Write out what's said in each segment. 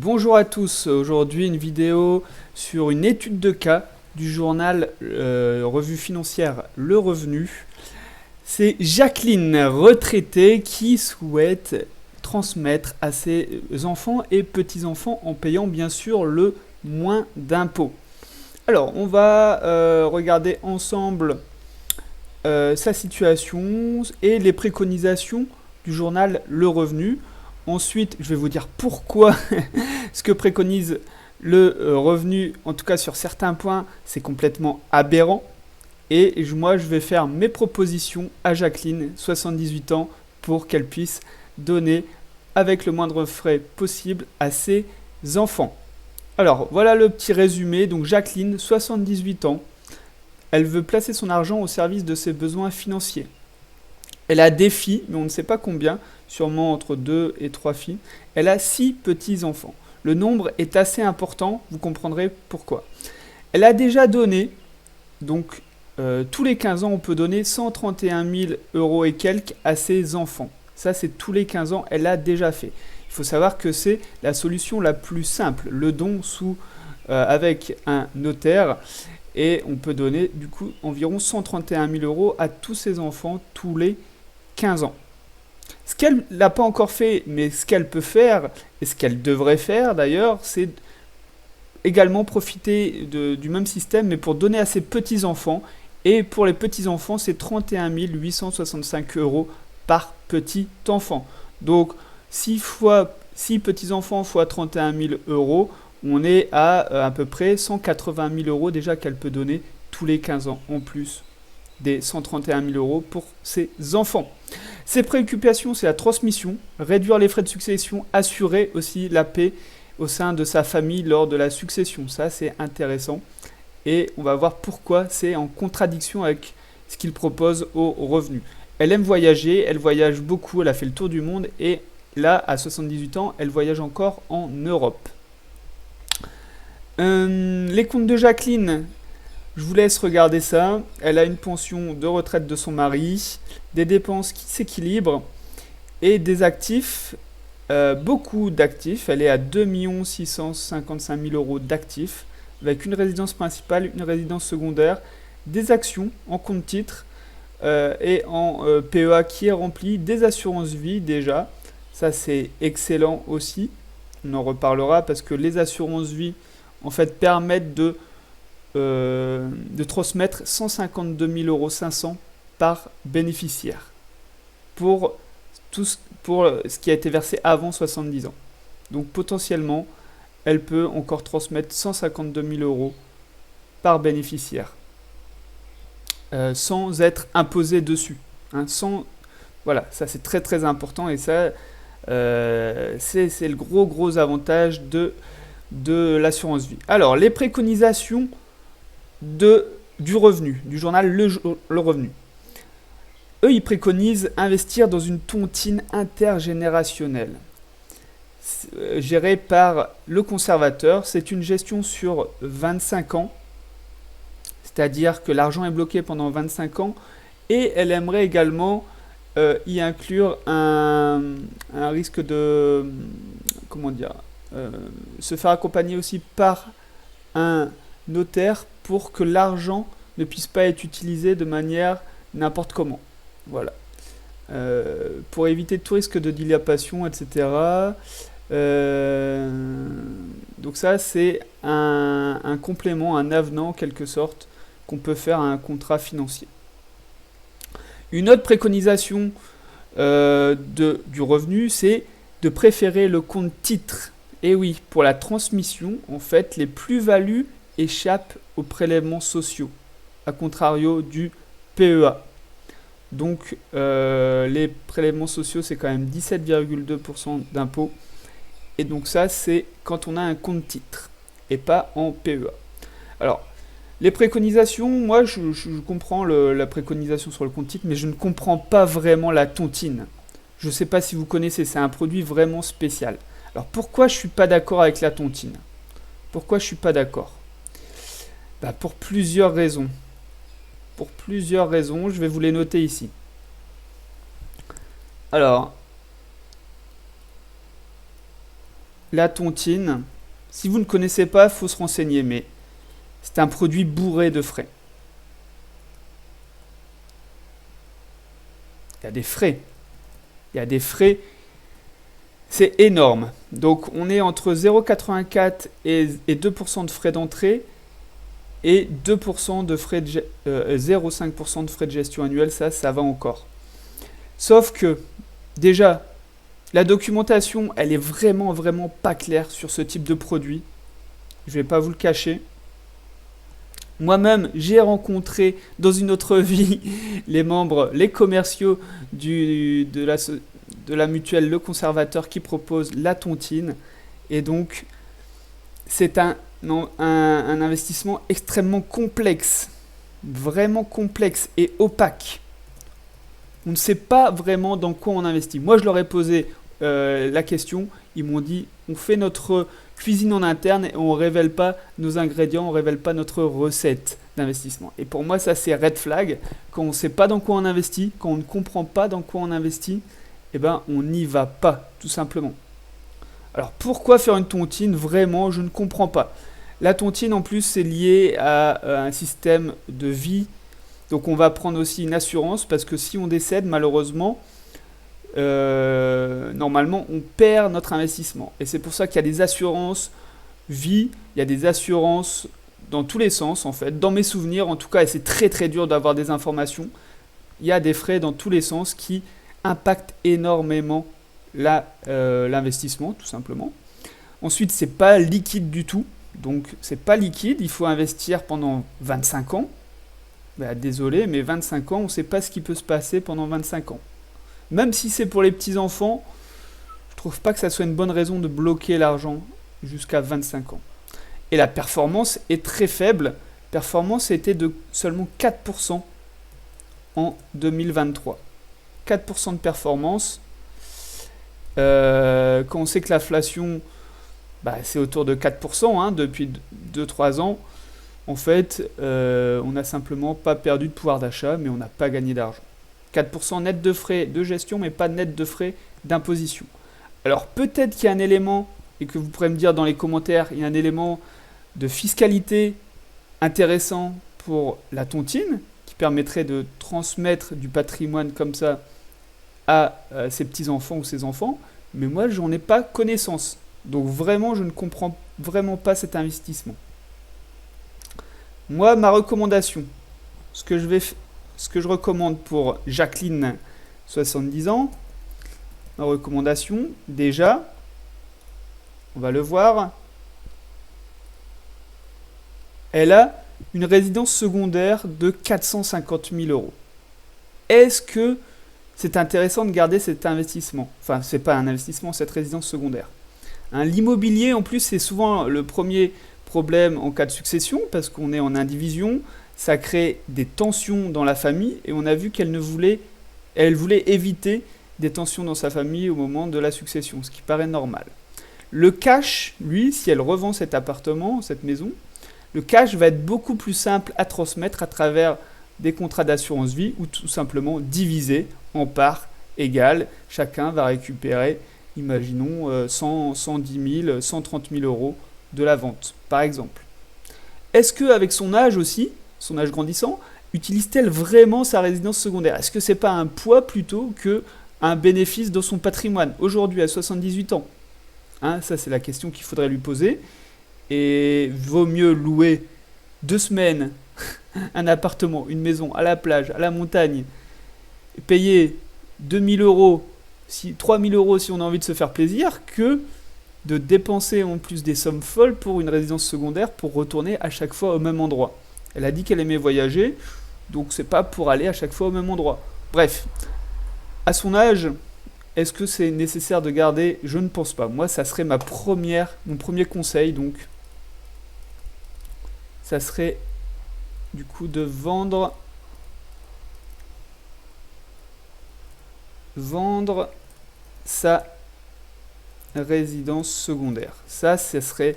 Bonjour à tous, aujourd'hui une vidéo sur une étude de cas du journal Revue Financière Le Revenu. C'est Jacqueline, retraitée, qui souhaite transmettre à ses enfants et petits-enfants en payant bien sûr le moins d'impôts. Alors on va regarder ensemble sa situation et les préconisations du journal Le Revenu. Ensuite, je vais vous dire pourquoi ce que préconise le revenu, en tout cas sur certains points, c'est complètement aberrant. Et moi, je vais faire mes propositions à Jacqueline, 78 ans, pour qu'elle puisse donner avec le moindre frais possible à ses enfants. Alors, voilà le petit résumé. Donc, Jacqueline, 78 ans, elle veut placer son argent au service de ses besoins financiers. Elle a des filles, mais on ne sait pas combien, sûrement entre 2 et 3 filles. Elle a 6 petits-enfants. Le nombre est assez important, vous comprendrez pourquoi. Elle a déjà donné, donc tous les 15 ans, on peut donner 131 000 euros et quelques à ses enfants. Ça, c'est tous les 15 ans, elle l'a déjà fait. Il faut savoir que c'est la solution la plus simple, le don avec un notaire. Et on peut donner du coup environ 131 000 euros à tous ses enfants tous les 15 ans. Ce qu'elle n'a pas encore fait, mais ce qu'elle peut faire, et ce qu'elle devrait faire d'ailleurs, c'est également profiter du même système, mais pour donner à ses petits-enfants. Et pour les petits-enfants, c'est 31 865 euros par petit enfant. Donc 6 petits-enfants fois 31 000 euros, on est à peu près 180 000 euros déjà qu'elle peut donner tous les 15 ans, en plus des 131 000 euros pour ses enfants. Ses préoccupations, c'est la transmission, réduire les frais de succession, assurer aussi la paix au sein de sa famille lors de la succession. Ça, c'est intéressant. Et on va voir pourquoi c'est en contradiction avec ce qu'il propose aux revenus. Elle aime voyager, elle voyage beaucoup, elle a fait le tour du monde et là, à 78 ans, elle voyage encore en Europe. Les comptes de Jacqueline, je vous laisse regarder ça. Elle a une pension de retraite de son mari, des dépenses qui s'équilibrent et des actifs, beaucoup d'actifs. Elle est à 2 655 000 euros d'actifs, avec une résidence principale, une résidence secondaire, des actions en compte titre et en PEA qui est rempli, des assurances vie déjà. Ça, c'est excellent aussi. On en reparlera parce que les assurances vie, en fait, permettent de transmettre 152 500 € par bénéficiaire pour ce qui a été versé avant 70 ans. Donc potentiellement, elle peut encore transmettre 152 000 euros par bénéficiaire sans être imposée dessus. Hein, voilà, ça c'est très très important et ça c'est le gros avantage de l'assurance vie. Alors, les préconisations du revenu, du journal Le Revenu. Eux, ils préconisent investir dans une tontine intergénérationnelle gérée par le conservateur. C'est une gestion sur 25 ans, c'est-à-dire que l'argent est bloqué pendant 25 ans et elle aimerait également y inclure un risque de, comment dire, se faire accompagner aussi par un notaire pour que l'argent ne puisse pas être utilisé de manière n'importe comment. Voilà. Pour éviter tout risque de dilapidation, etc. Donc ça, c'est un complément, un avenant en quelque sorte, qu'on peut faire à un contrat financier. Une autre préconisation du revenu, c'est de préférer le compte titre. Et oui, pour la transmission, en fait, les plus-values échappent aux prélèvements sociaux, à contrario du PEA. Donc, les prélèvements sociaux, c'est quand même 17,2% d'impôts. Et donc ça, c'est quand on a un compte titre et pas en PEA. Alors, les préconisations, moi, je comprends la préconisation sur le compte titre, mais je ne comprends pas vraiment la tontine. Je ne sais pas si vous connaissez, c'est un produit vraiment spécial. Alors, pourquoi je ne suis pas d'accord avec la tontine? Pourquoi je ne suis pas d'accord? Pour plusieurs raisons. Pour plusieurs raisons, je vais vous les noter ici. Alors, la tontine, si vous ne connaissez pas, il faut se renseigner, mais c'est un produit bourré de frais. Il y a des frais. Il y a des frais. C'est énorme. Donc on est entre 0,84 et 2% de frais d'entrée et 2% de frais de 0,5% de frais de gestion annuelle, ça va encore. Sauf que déjà, la documentation, elle est vraiment pas claire sur ce type de produit. Je ne vais pas vous le cacher. Moi-même, j'ai rencontré dans une autre vie les commerciaux de la mutuelle Le Conservateur qui propose la tontine. Et donc, c'est un investissement extrêmement complexe. Vraiment complexe et opaque. On ne sait pas vraiment dans quoi on investit. Moi, je leur ai posé la question. Ils m'ont dit, on fait notre cuisine en interne et on ne révèle pas nos ingrédients, on ne révèle pas notre recette d'investissement. Et pour moi, ça, c'est red flag. Quand on ne sait pas dans quoi on investit, quand on ne comprend pas dans quoi on investit, eh ben, on n'y va pas, tout simplement. Alors, pourquoi faire une tontine? Vraiment, je ne comprends pas. La tontine, en plus, c'est lié à un système de vie. Donc, on va prendre aussi une assurance parce que si on décède, malheureusement, normalement, on perd notre investissement. Et c'est pour ça qu'il y a des assurances vie, il y a des assurances dans tous les sens, en fait. Dans mes souvenirs, en tout cas, et c'est très dur d'avoir des informations, il y a des frais dans tous les sens qui impactent énormément l'investissement, tout simplement. Ensuite, c'est pas liquide du tout. Donc, c'est pas liquide. Il faut investir pendant 25 ans. Bah, désolé, mais 25 ans, on ne sait pas ce qui peut se passer pendant 25 ans. Même si c'est pour les petits-enfants, je trouve pas que ça soit une bonne raison de bloquer l'argent jusqu'à 25 ans. Et la performance est très faible. La performance était de seulement 4% en 2023. 4% de performance. Quand on sait que l'inflation, c'est autour de 4% depuis 2-3 ans, en fait, on n'a simplement pas perdu de pouvoir d'achat, mais on n'a pas gagné d'argent. 4% net de frais de gestion, mais pas net de frais d'imposition. Alors peut-être qu'il y a un élément, et que vous pourrez me dire dans les commentaires, il y a un élément de fiscalité intéressant pour la tontine, qui permettrait de transmettre du patrimoine comme ça à ses petits-enfants ou ses enfants, mais moi, j'en ai pas connaissance. Donc vraiment, je ne comprends vraiment pas cet investissement. Moi, ma recommandation, ce que je recommande pour Jacqueline, 70 ans, ma recommandation, déjà, on va le voir, elle a une résidence secondaire de 450 000 euros. Est-ce que c'est intéressant de garder cet investissement? Enfin, c'est pas un investissement, cette résidence secondaire. L'immobilier, en plus, c'est souvent le premier problème en cas de succession, parce qu'on est en indivision, ça crée des tensions dans la famille, et on a vu qu'elle voulait éviter des tensions dans sa famille au moment de la succession, ce qui paraît normal. Le cash, lui, si elle revend cet appartement, cette maison, le cash va être beaucoup plus simple à transmettre à travers des contrats d'assurance vie ou tout simplement diviser en parts égales. Chacun va récupérer, imaginons, 110 000, 130 000 euros de la vente, par exemple. Est-ce qu'avec son âge aussi, son âge grandissant, utilise-t-elle vraiment sa résidence secondaire? Est-ce que c'est pas un poids plutôt qu'un bénéfice dans son patrimoine aujourd'hui à 78 ans? Ça, c'est la question qu'il faudrait lui poser. Et vaut mieux louer 2 semaines un appartement, une maison à la plage, à la montagne, et payer 2 000 euros, 3 000 euros si on a envie de se faire plaisir, que de dépenser en plus des sommes folles pour une résidence secondaire pour retourner à chaque fois au même endroit. Elle a dit qu'elle aimait voyager, donc c'est pas pour aller à chaque fois au même endroit. Bref, à son âge, est-ce que c'est nécessaire de garder? Je ne pense pas. Moi, ça serait mon premier conseil, donc ça serait du coup de vendre sa résidence secondaire. Ça serait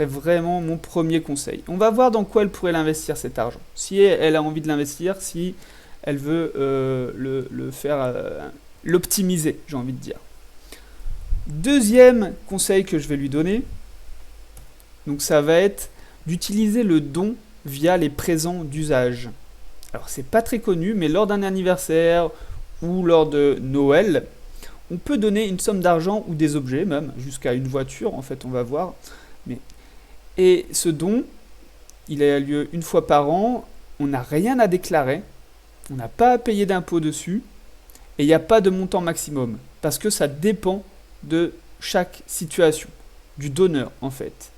vraiment mon premier conseil. On va voir dans quoi elle pourrait l'investir cet argent. Si elle a envie de l'investir, si elle veut l'optimiser, j'ai envie de dire. Deuxième conseil que je vais lui donner, donc ça va être d'utiliser le don via les présents d'usage. Alors c'est pas très connu, mais lors d'un anniversaire ou lors de Noël, on peut donner une somme d'argent ou des objets, même jusqu'à une voiture, en fait, on va voir. Et ce don, il a lieu une fois par an, on n'a rien à déclarer, on n'a pas à payer d'impôt dessus, et il n'y a pas de montant maximum, parce que ça dépend de chaque situation, du donneur en fait.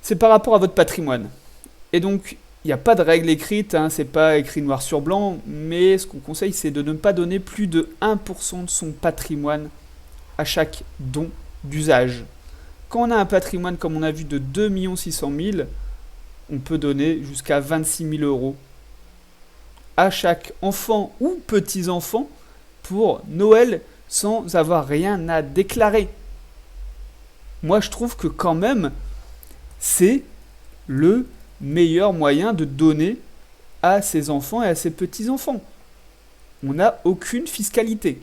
C'est par rapport à votre patrimoine. Et donc, il n'y a pas de règle écrite, hein, c'est pas écrit noir sur blanc, mais ce qu'on conseille, c'est de ne pas donner plus de 1% de son patrimoine à chaque don d'usage. Quand on a un patrimoine, comme on a vu, de 2 600 000, on peut donner jusqu'à 26 000 euros à chaque enfant ou petit-enfant pour Noël sans avoir rien à déclarer. Moi, je trouve que quand même, c'est le meilleur moyen de donner à ses enfants et à ses petits-enfants. On n'a aucune fiscalité.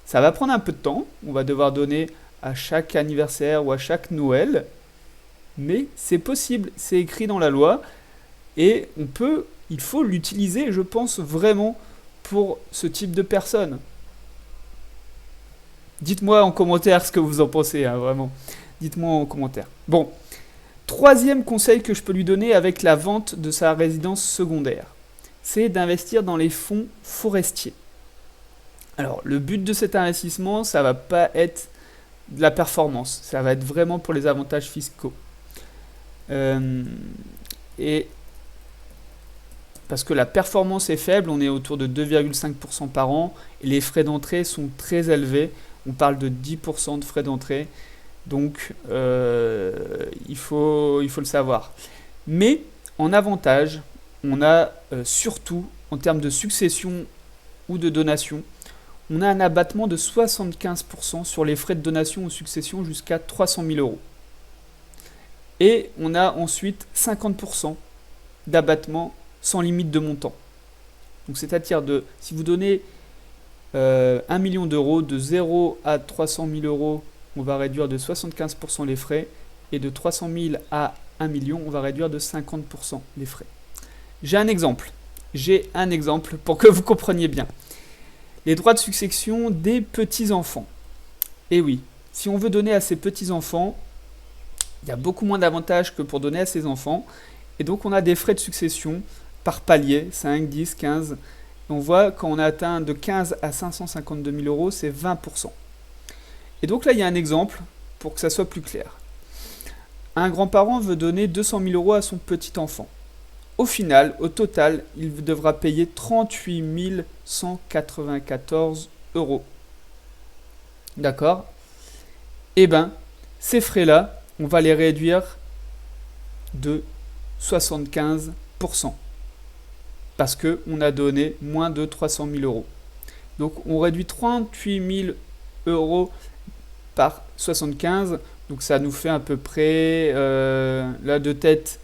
Ça va prendre un peu de temps, on va devoir donner à chaque anniversaire ou à chaque Noël, mais c'est possible, c'est écrit dans la loi et il faut l'utiliser, je pense, vraiment pour ce type de personnes. Dites-moi en commentaire ce que vous en pensez, hein, vraiment. Dites-moi en commentaire. Bon, troisième conseil que je peux lui donner avec la vente de sa résidence secondaire, c'est d'investir dans les fonds forestiers. Alors, le but de cet investissement, ça va pas être de la performance, ça va être vraiment pour les avantages fiscaux. Et parce que la performance est faible, on est autour de 2,5% par an, et les frais d'entrée sont très élevés, on parle de 10% de frais d'entrée, donc il faut le savoir. Mais en avantage, on a surtout, en termes de succession ou de donation, on a un abattement de 75% sur les frais de donation ou succession jusqu'à 300 000 euros. Et on a ensuite 50% d'abattement sans limite de montant. Donc c'est-à-dire si vous donnez 1 million d'euros, de 0 à 300 000 euros, on va réduire de 75% les frais, et de 300 000 à 1 million, on va réduire de 50% les frais. J'ai un exemple pour que vous compreniez bien. Les droits de succession des petits-enfants. Et oui, si on veut donner à ses petits-enfants, il y a beaucoup moins d'avantages que pour donner à ses enfants. Et donc on a des frais de succession par palier, 5, 10, 15. Et on voit quand on a atteint de 15 à 552 000 euros, c'est 20%. Et donc là, il y a un exemple pour que ça soit plus clair. Un grand-parent veut donner 200 000 euros à son petit-enfant. Au final, au total, il devra payer 38 194 euros. D'accord? Eh bien, ces frais-là, on va les réduire de 75%. Parce qu'on a donné moins de 300 000 euros. Donc, on réduit 38 000 euros par 75. Donc, ça nous fait à peu près, là de tête,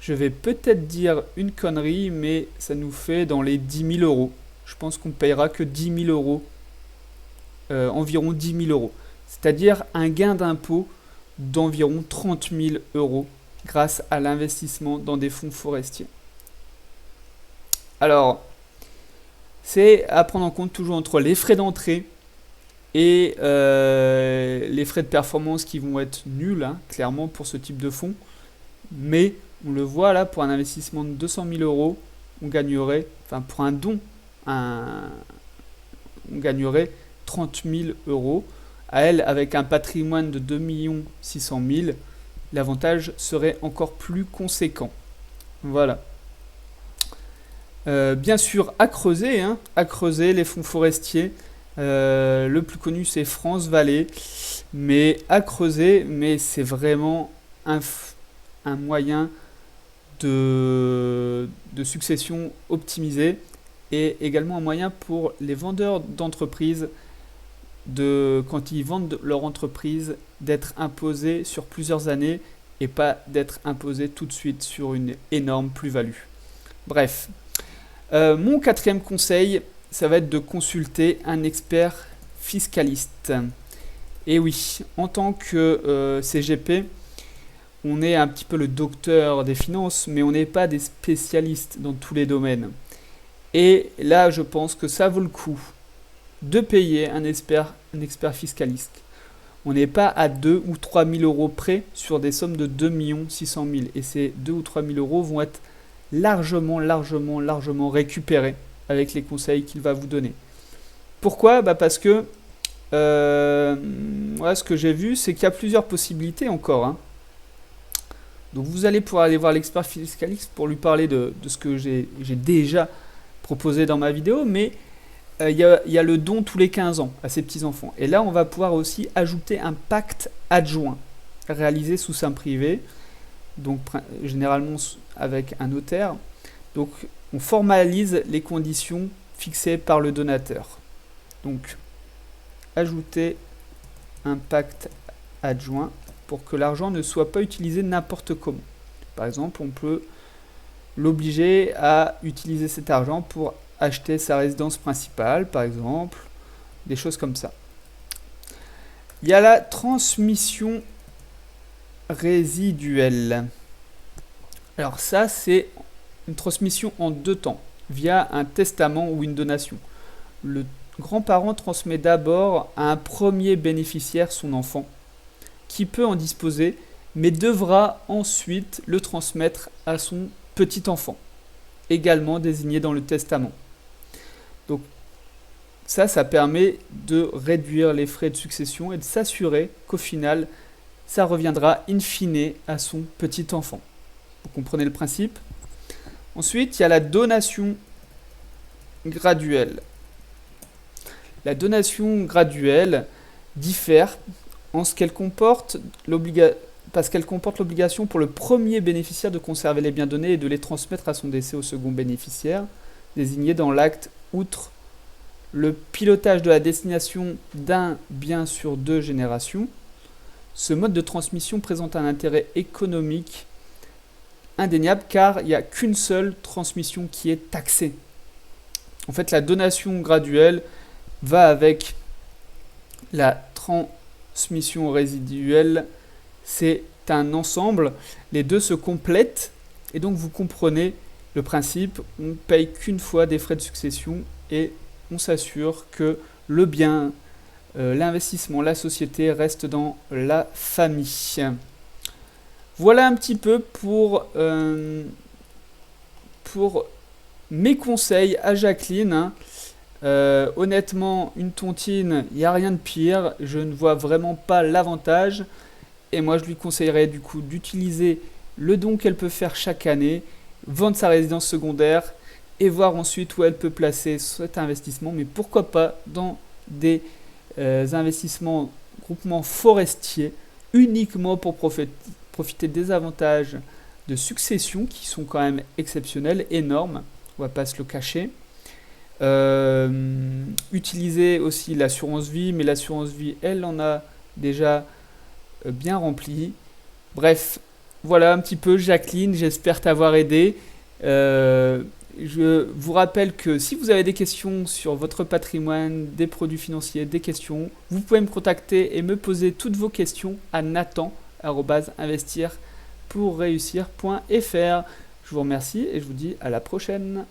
je vais peut-être dire une connerie, mais ça nous fait dans les 10 000 euros. Je pense qu'on ne payera que 10 000 euros, environ 10 000 euros. C'est-à-dire un gain d'impôt d'environ 30 000 euros grâce à l'investissement dans des fonds forestiers. Alors, c'est à prendre en compte toujours entre les frais d'entrée et les frais de performance qui vont être nuls, hein, clairement, pour ce type de fonds. Mais on le voit là, pour un investissement de 200 000 euros, on gagnerait, enfin pour un don, on gagnerait 30 000 euros. À elle, avec un patrimoine de 2 600 000, l'avantage serait encore plus conséquent. Voilà. Bien sûr, à creuser les fonds forestiers. Le plus connu, c'est France Vallée. Mais à creuser, mais c'est vraiment un moyen de succession optimisée et également un moyen pour les vendeurs d'entreprises quand ils vendent leur entreprise d'être imposés sur plusieurs années et pas d'être imposés tout de suite sur une énorme plus-value. Bref, mon quatrième conseil, ça va être de consulter un expert fiscaliste. Et oui, en tant que CGP, on est un petit peu le docteur des finances, mais on n'est pas des spécialistes dans tous les domaines. Et là, je pense que ça vaut le coup de payer un expert fiscaliste. On n'est pas à 2 ou 3 000 euros près sur des sommes de 2 600 000. Et ces 2 ou 3 000 euros vont être largement récupérés avec les conseils qu'il va vous donner. Pourquoi ? Parce que ce que j'ai vu, c'est qu'il y a plusieurs possibilités encore. Hein. Donc vous allez pouvoir aller voir l'expert fiscaliste pour lui parler de ce que j'ai déjà proposé dans ma vidéo, mais il y a le don tous les 15 ans à ces petits-enfants. Et là, on va pouvoir aussi ajouter un pacte adjoint réalisé sous seing privé, donc généralement avec un notaire. Donc on formalise les conditions fixées par le donateur. Donc ajouter un pacte adjoint pour que l'argent ne soit pas utilisé n'importe comment. Par exemple, on peut l'obliger à utiliser cet argent pour acheter sa résidence principale, par exemple, des choses comme ça. Il y a la transmission résiduelle. Alors ça, c'est une transmission en 2 temps, via un testament ou une donation. Le grand-parent transmet d'abord à un premier bénéficiaire son enfant, qui peut en disposer, mais devra ensuite le transmettre à son petit-enfant, également désigné dans le testament. Donc ça permet de réduire les frais de succession et de s'assurer qu'au final, ça reviendra in fine à son petit-enfant. Vous comprenez le principe ? Ensuite, il y a la donation graduelle. La donation graduelle diffère en ce qu'elle comporte parce qu'elle comporte l'obligation pour le premier bénéficiaire de conserver les biens donnés et de les transmettre à son décès au second bénéficiaire, désigné dans l'acte, outre le pilotage de la destination d'un bien sur 2 générations. Ce mode de transmission présente un intérêt économique indéniable car il n'y a qu'une seule transmission qui est taxée. En fait, la donation graduelle va avec la transmission résiduelle. C'est un ensemble, les deux se complètent et donc vous comprenez le principe, on ne paye qu'une fois des frais de succession et on s'assure que le bien, l'investissement, la société reste dans la famille. Voilà un petit peu pour mes conseils à Jacqueline. Hein. Honnêtement, une tontine, il n'y a rien de pire. Je ne vois vraiment pas l'avantage. Et moi, je lui conseillerais du coup d'utiliser le don qu'elle peut faire chaque année, vendre sa résidence secondaire et voir ensuite où elle peut placer cet investissement. Mais pourquoi pas dans des investissements groupements forestiers uniquement pour profiter des avantages de succession qui sont quand même exceptionnels, énormes. On ne va pas se le cacher. Utiliser aussi l'assurance vie, mais l'assurance vie, elle en a déjà bien rempli. Bref, voilà un petit peu Jacqueline, j'espère t'avoir aidé. Je vous rappelle que si vous avez des questions sur votre patrimoine, des produits financiers, des questions, vous pouvez me contacter et me poser toutes vos questions à nathan@investirpourreussir.fr. Je vous remercie et je vous dis à la prochaine.